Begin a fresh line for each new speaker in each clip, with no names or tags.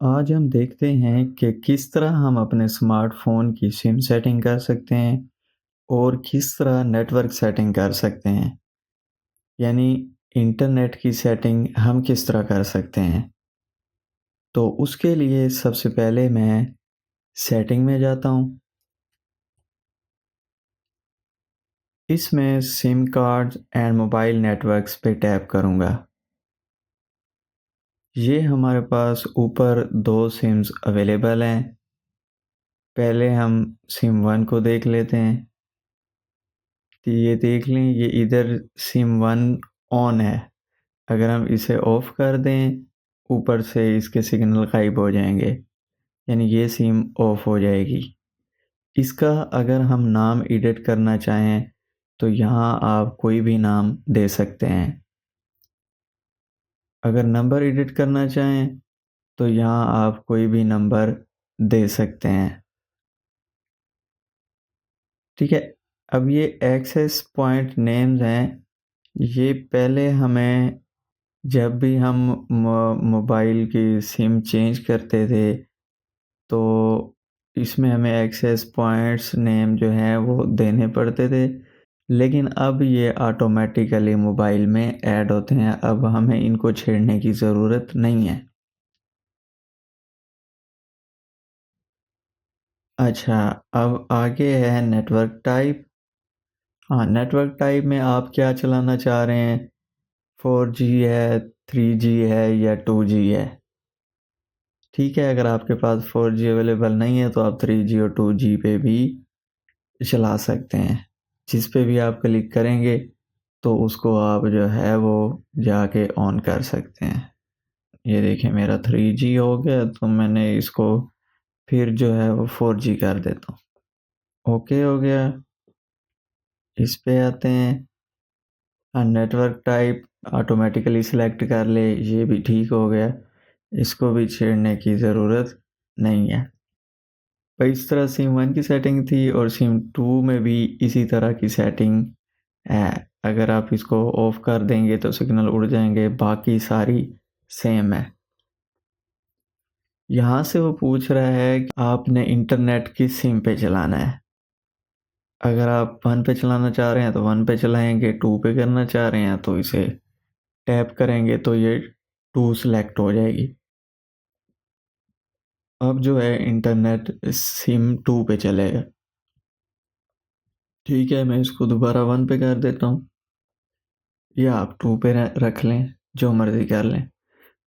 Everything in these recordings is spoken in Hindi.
आज हम देखते हैं कि किस तरह हम अपने स्मार्टफ़ोन की सिम सेटिंग कर सकते हैं और किस तरह नेटवर्क सेटिंग कर सकते हैं। यानी इंटरनेट की सेटिंग हम किस तरह कर सकते हैं। तो उसके लिए सबसे पहले मैं सेटिंग में जाता हूँ। इसमें SIM cards and mobile networks पे टैप करूँगा। ये हमारे पास ऊपर 2 सिम्स अवेलेबल हैं। पहले हम सिम 1 को देख लेते हैं। तो ये देख लें, ये इधर सिम 1 ऑन है। अगर हम इसे ऑफ़ कर दें, ऊपर से इसके सिग्नल गायब हो जाएँगे, यानी ये सिम ऑफ़ हो जाएगी। इसका अगर हम नाम एडिट करना चाहें, तो यहाँ आप कोई भी नाम दे सकते हैं। अगर नंबर एडिट करना चाहें, तो यहाँ आप कोई भी नंबर दे सकते हैं। ठीक है? अब ये एक्सेस पॉइंट नेम्स हैं, ये पहले हमें जब भी हम मोबाइल की सिम चेंज करते थे, तो इसमें हमें एक्सेस पॉइंट्स नेम जो हैं वो देने पड़ते थे। लेकिन अब ये ऑटोमेटिकली मोबाइल में ऐड होते हैं, अब हमें इनको छेड़ने की ज़रूरत नहीं है। अच्छा, अब आगे है नेटवर्क टाइप। हाँ, नेटवर्क टाइप में आप क्या चलाना चाह रहे हैं? 4G है, 3G है या 2G है? ठीक है, अगर आपके पास 4G अवेलेबल नहीं है तो आप 3G और 2G पे भी चला सकते हैं। जिस पे भी आप क्लिक करेंगे तो उसको आप जो है वो जाके ऑन कर सकते हैं। ये देखिए, मेरा 3G हो गया, तो मैंने इसको फिर जो है वो 4G कर देता हूँ। ओके हो गया। इस पे आते हैं। नेटवर्क टाइप ऑटोमेटिकली सिलेक्ट कर ले, ये भी ठीक हो गया। इसको भी छेड़ने की ज़रूरत नहीं है। तो इस तरह सिम 1 की सेटिंग थी और सिम 2 में भी इसी तरह की सेटिंग है। अगर आप इसको ऑफ कर देंगे तो सिग्नल उड़ जाएँगे, बाकी सारी सेम है। यहाँ से वो पूछ रहा है कि आपने इंटरनेट किस सिम पे चलाना है। अगर आप 1 पे चलाना चाह रहे हैं तो 1 पे चलाएँगे, 2 पे करना चाह रहे हैं तो इसे टैप करेंगे तो ये 2 सिलेक्ट हो जाएगी। अब जो है इंटरनेट सिम 2 पे चलेगा। ठीक है, मैं इसको दोबारा 1 पे कर देता हूँ, या आप 2 पे रख लें, जो मर्ज़ी कर लें।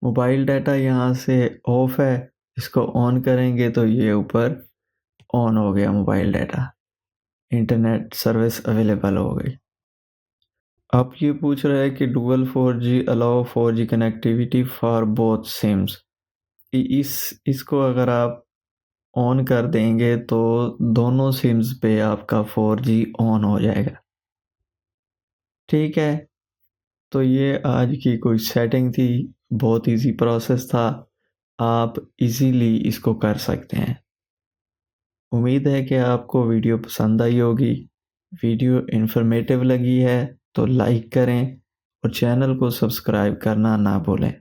मोबाइल डाटा यहाँ से ऑफ है, इसको ऑन करेंगे तो ये ऊपर ऑन हो गया mobile data. Internet service available हो गई। अब ये पूछ रहा है कि dual 4G allow 4G connectivity for both sims. इसको अगर आप ऑन कर देंगे तो दोनों सिम्स पे आपका 4G ऑन हो जाएगा। ठीक है, तो ये आज की कोई सेटिंग थी, बहुत ईज़ी प्रोसेस था। आप इज़ीली इसको कर सकते हैं। उम्मीद है कि आपको वीडियो पसंद आई होगी। वीडियो इन्फॉर्मेटिव लगी है तो लाइक करें और चैनल को सब्सक्राइब करना ना भूलें।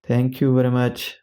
Thank you very much.